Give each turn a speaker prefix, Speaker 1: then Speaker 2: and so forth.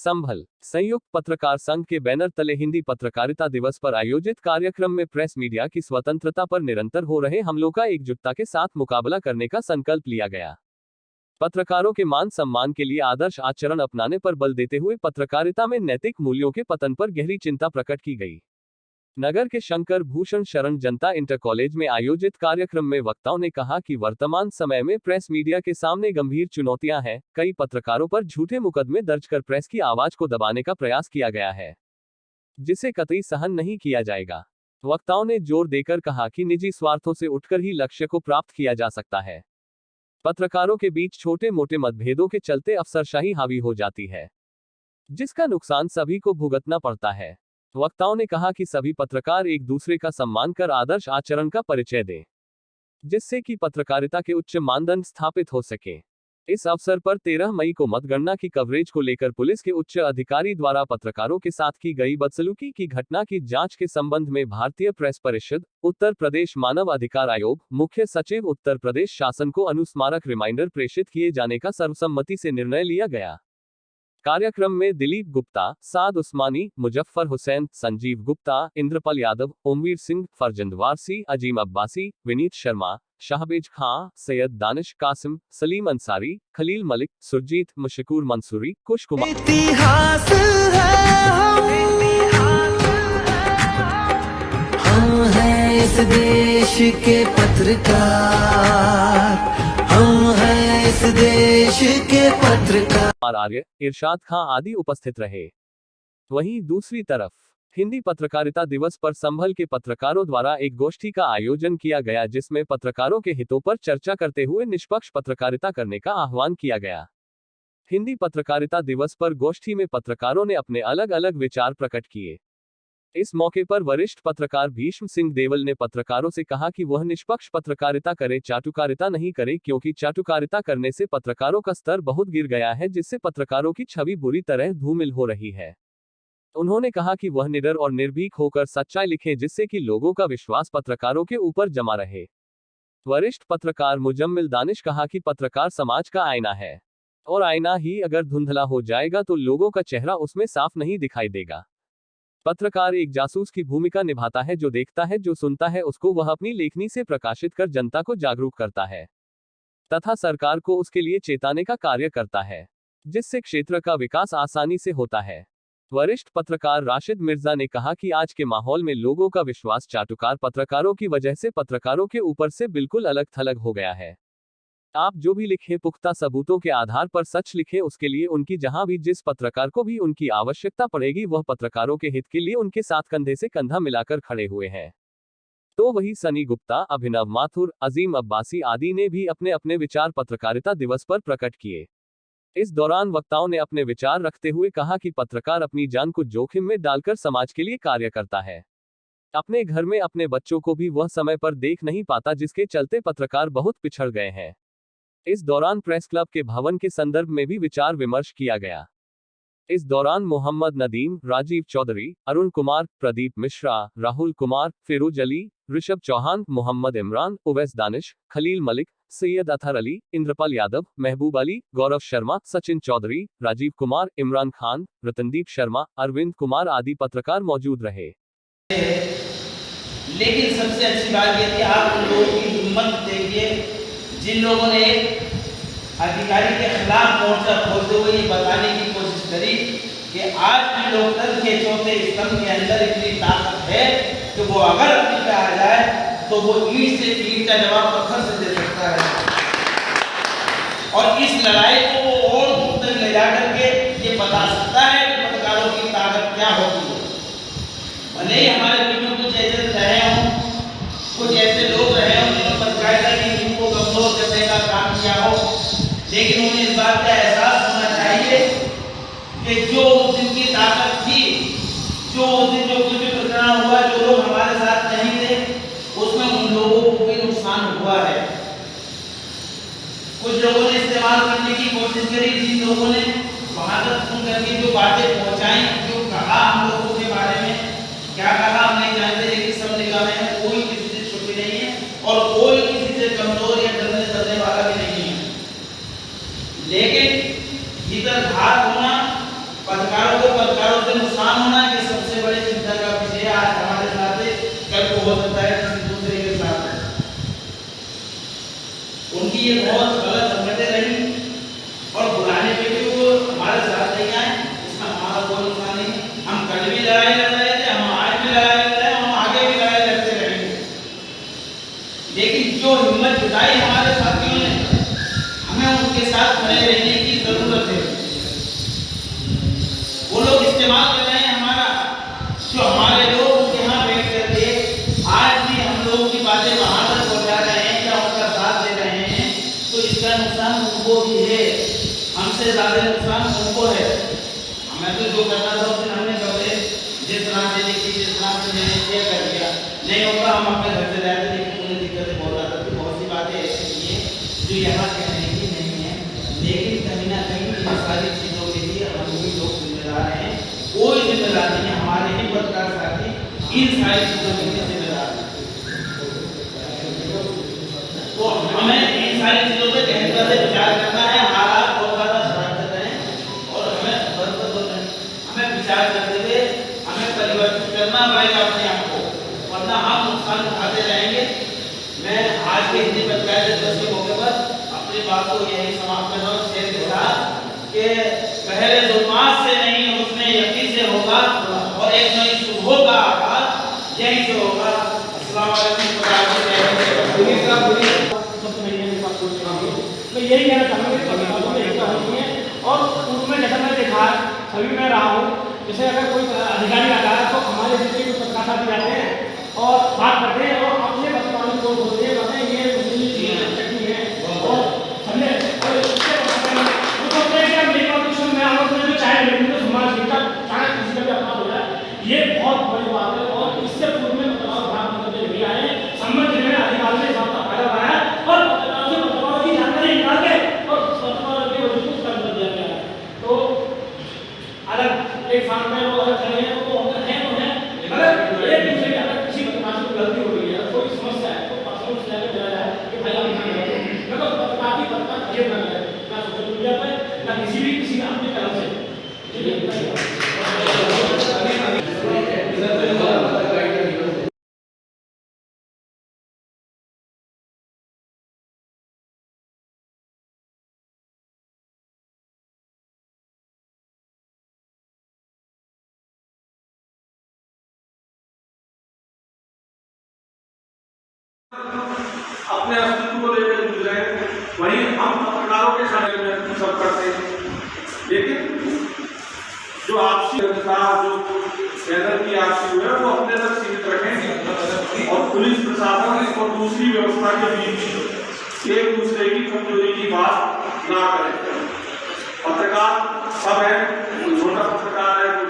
Speaker 1: संभल संयुक्त पत्रकार संघ के बैनर तले हिंदी पत्रकारिता दिवस पर आयोजित कार्यक्रम में प्रेस मीडिया की स्वतंत्रता पर निरंतर हो रहे हमलों का एकजुटता के साथ मुकाबला करने का संकल्प लिया गया। पत्रकारों के मान सम्मान के लिए आदर्श आचरण अपनाने पर बल देते हुए पत्रकारिता में नैतिक मूल्यों के पतन पर गहरी चिंता प्रकट की गई। नगर के शंकर भूषण शरण जनता इंटर कॉलेज में आयोजित कार्यक्रम में वक्ताओं ने कहा कि वर्तमान समय में प्रेस मीडिया के सामने गंभीर चुनौतियां हैं। कई पत्रकारों पर झूठे मुकदमे दर्ज कर प्रेस की आवाज को दबाने का प्रयास किया गया है, जिसे कतई सहन नहीं किया जाएगा। वक्ताओं ने जोर देकर कहा कि निजी स्वार्थों से उठकर ही लक्ष्य को प्राप्त किया जा सकता है। पत्रकारों के बीच छोटे मोटे मतभेदों के चलते अफसरशाही हावी हो जाती है, जिसका नुकसान सभी को भुगतना पड़ता है। वक्ताओं ने कहा कि सभी पत्रकार एक दूसरे का सम्मान कर आदर्श आचरण का परिचय दें, जिससे कि पत्रकारिता के उच्च मानदंड स्थापित हो सके। इस अवसर पर 13 मई को मतगणना की कवरेज को लेकर पुलिस के उच्च अधिकारी द्वारा पत्रकारों के साथ की गई बदसलूकी की घटना की जांच के संबंध में भारतीय प्रेस परिषद, उत्तर प्रदेश मानव अधिकार आयोग, मुख्य सचिव उत्तर प्रदेश शासन को अनुस्मारक रिमाइंडर प्रेषित किए जाने का सर्वसम्मति से निर्णय लिया गया। कार्यक्रम में दिलीप गुप्ता, साद उस्मानी, मुजफ्फर हुसैन, संजीव गुप्ता, इंद्रपाल यादव, ओमवीर सिंह, फरजंद वारसी, अजीम अब्बासी, विनीत शर्मा, शाहबेज खां, सैयद दानिश कासिम, सलीम अंसारी, खलील मलिक, सुरजीत, मशकूर मंसूरी, कुश कुमार।
Speaker 2: इतिहास है हम हैं इस देश के पत्रकार, हम हैं इस देश के पत्रकार।
Speaker 1: आर्य, इरशाद खां आदि उपस्थित रहे। वहीं दूसरी तरफ हिंदी पत्रकारिता दिवस पर संभल के पत्रकारों द्वारा एक गोष्ठी का आयोजन किया गया, जिसमें पत्रकारों के हितों पर चर्चा करते हुए निष्पक्ष पत्रकारिता करने का आह्वान किया गया। हिंदी पत्रकारिता दिवस पर गोष्ठी में पत्रकारों ने अपने अलग अलग विचार प्रकट किए। इस मौके पर वरिष्ठ पत्रकार भीष्म सिंह देवल ने पत्रकारों से कहा कि वह निष्पक्ष पत्रकारिता करे, चाटुकारिता नहीं करे, क्योंकि चाटुकारिता करने से पत्रकारों का स्तर बहुत गिर गया है, जिससे पत्रकारों की छवि बुरी तरह धूमिल हो रही है। उन्होंने कहा कि वह निडर और निर्भीक होकर सच्चाई लिखें, जिससे कि लोगों का विश्वास पत्रकारों के ऊपर जमा रहे। वरिष्ठ पत्रकार मुजम्मिल दानिश कहा कि पत्रकार समाज का आईना है, और आईना ही अगर धुंधला हो जाएगा तो लोगों का चेहरा उसमें साफ नहीं दिखाई देगा। पत्रकार एक जासूस की भूमिका निभाता है, जो देखता है, जो सुनता है, उसको वह अपनी लेखनी से प्रकाशित कर जनता को जागरूक करता है तथा सरकार को उसके लिए चेताने का कार्य करता है, जिससे क्षेत्र का विकास आसानी से होता है। वरिष्ठ पत्रकार राशिद मिर्जा ने कहा कि आज के माहौल में लोगों का विश्वास चाटुकार पत्रकारों की वजह से पत्रकारों के ऊपर से बिल्कुल अलग थलग हो गया है। आप जो भी लिखें पुख्ता सबूतों के आधार पर सच लिखें, उसके लिए उनकी जहां भी जिस पत्रकार को भी उनकी आवश्यकता पड़ेगी, वह पत्रकारों के हित के लिए उनके साथ कंधे से कंधा मिलाकर खड़े हुए हैं। तो वही सनी गुप्ता, अभिनव माथुर, अजीम अब्बासी आदि ने भी अपने अपने विचार पत्रकारिता दिवस पर प्रकट किए। इस दौरान वक्ताओं ने अपने विचार रखते हुए कहा कि पत्रकार अपनी जान को जोखिम में डालकर समाज के लिए कार्य करता है। अपने घर में अपने बच्चों को भी वह समय पर देख नहीं पाता, जिसके चलते पत्रकार बहुत पिछड़ गए हैं। इस दौरान प्रेस क्लब के भवन के संदर्भ में भी विचार विमर्श किया गया। इस दौरान मोहम्मद नदीम, राजीव चौधरी, अरुण कुमार, प्रदीप मिश्रा, राहुल कुमार, फिरोज अली, ऋषभ चौहान, मोहम्मद इमरान, उवैस दानिश, खलील मलिक, सैयद अतहर अली, इंद्रपाल यादव, महबूब अली, गौरव शर्मा, सचिन चौधरी, राजीव कुमार, इमरान खान, रतनदीप शर्मा, अरविंद कुमार आदि पत्रकार मौजूद रहे।
Speaker 3: लेकिन सबसे अच्छी बात यह थी, आप उन लोगों की हिम्मत देखिए जिन लोगों ने अधिकारी के खिलाफ मोर्चा खोलते हुए ये बताने की कोशिश करी कि आज भी लोकतंत्र के चौथे स्तंभ के अंदर इतनी ताकत है कि वो अगर अपने पे आ जाए तो वो ईंट से ईंट का जवाब पत्थर से दे सकता है, और इस लड़ाई को वो और दूर तक ले जा करके ये बता सकता है कि पत्रकारों की ताकत क्या होती है। भले ही हमारे बीच में कुछ ऐसे रहे हों, कुछ ऐसे लोग रहे हों जिन्होंने पत्रकारिता की नींव को कमजोर करने का काम किया हो, लेकिन उन्हें इस बात का एहसास होना चाहिए कि जो उस दिन की ताकत थी, जो उस दिन जो कुछ भी प्रकरण हुआ, जो लोग हमारे साथ नहीं थे, उसमें उन लोगों को भी नुकसान हुआ है। कुछ लोगों ने इस्तेमाल करने की कोशिश करी, जिन लोगों ने वहां तक सुन करके जो बातें पहुंचाई, जो कहा हम लोगों के बारे में, क्या कहा हम नहीं जानते, लेकिन सब निगाह में कोई किसी से छुपी नहीं है और कोई किसी से कमजोर या डरने वाला भी नहीं है। लेकिन इधर घात होना पत्रकार नुकसान होना ये सबसे बड़ी चिंता का विषय है। आज हमारे साथ है, कल को हो सकता है किसी दूसरे के साथ। उनकी ये बहुत गलत हरकतें रही और बुलाने पे भी वो हमारे साथ नहीं आए, इसका हमारा कोई नुकसान नहीं। हम कल भी लड़ाई लड़ रहे थे, हम आज भी लड़ाई लड़ रहे हैं, हम आगे भी लड़ाई लड़ते रहेंगे। लेकिन जो हिम्मत जुटाई हमारे साथियों ने, हमें उनके साथ खड़े रहने की जरूरत है। वो लोग इस्तेमाल कर रहे हैं हमारा, जो हमारे लोग यहाँ बैठ करके आज भी हम लोगों की बातें वहां तक पहुंचा रहे हैं या उनका साथ दे रहे हैं, तो इसका नुकसान उनको भी है, हमसे ज्यादा नुकसान उनको है। हमें तो जो करना था उस दिन हमने कर दिया, जिस तरह से देखी जिस तरह से मैंने किया कर दिया। नहीं होगा हम अपने घर से जाते, लेकिन मुझे दिक्कतें बहुत आती थी, बहुत सी बातें ऐसी हैं जो यहाँ कहने की नहीं है। लेकिन कहीं ना कहीं इन सारी चीज़ों के लिए हम भी लोग जिम्मेदार हैं। कोई जिम्मेदार नहीं है, हमारे ही पत्रकार साथी इन सारी चीज़ों के लिए जिम्मेदार हैं। तो हमें इन सारी चीज़ों पर गहनता से विचार करना है। हालात बहुत ज़्यादा खराब हैं और हमें विचार करते हुए हमें परिवर्तित करना पड़ेगा अपने आप को, वरना हम नुकसान उठाते रहेंगे। मैं आज के हिंदी पत्रकारिता दिवस के मौके पर अपनी बात को यही समाप्त कर रहा हूँ शेर के साथ कि पहले जुल्मात से नहीं उसने यकीन से होगा और एक नई सुबह का आगाज यहीं से होगा। अस्सलाम वालेकुम।
Speaker 4: मैं यही कहना चाहूँगा कि पत्रकारों में एकता होती है और उसमें जैसा मैं देखा सभी में रहा हूँ, जैसे अगर कोई अधिकारी आता है तो हमारे जितने भी पत्रकार साथी जाते हैं और बात करते हैं और अपने पत्रकारों को बोलते हैं, कहते हैं ये मुस्लिम चटनी है और हमने वो सोचते हैं कि हम मेरी बात में आप जो चाय लेंगे तो समाज हित का चाहे किसी का भी अपराध हो जाए, ये बहुत बड़ी बात है। और इससे पूर्व में पत्रकार बात करते हुए आए संबंध जिन्हें अधिकारियों ने इसका फायदा उठाया और पत्रकारों से पत्रकारों की जानकारी निकाल के और पत्रकारों के वजह को कम कर दिया गया है। तो अलग एक साथ में लोग अलग खड़े हैं तो अगर है तो है, अगर एक दूसरे के अगर किसी पत्रकार से गलती हो गई है, कोई समस्या है तो पर्सनल से लेकर चला जाए कि भाई आप यहाँ नहीं है, मैं तो पत्रकार की पत्रकार ये बन गया ना सोशल मीडिया पर ना किसी ने अपने कलम से
Speaker 5: अपने अस्तित्व को लेकर जूझ रहे हैं, वहीं हम पत्रकारों के साथ में सब करते हैं। लेकिन जो आपसी अधिकार जो केंद्र की आपसी है वो अपने तक सीमित रखेंगे और पुलिस प्रशासन और दूसरी व्यवस्था के बीच एक दूसरे की कमजोरी की बात ना करें। पत्रकार सब है, कोई छोटा पत्रकार है, कोई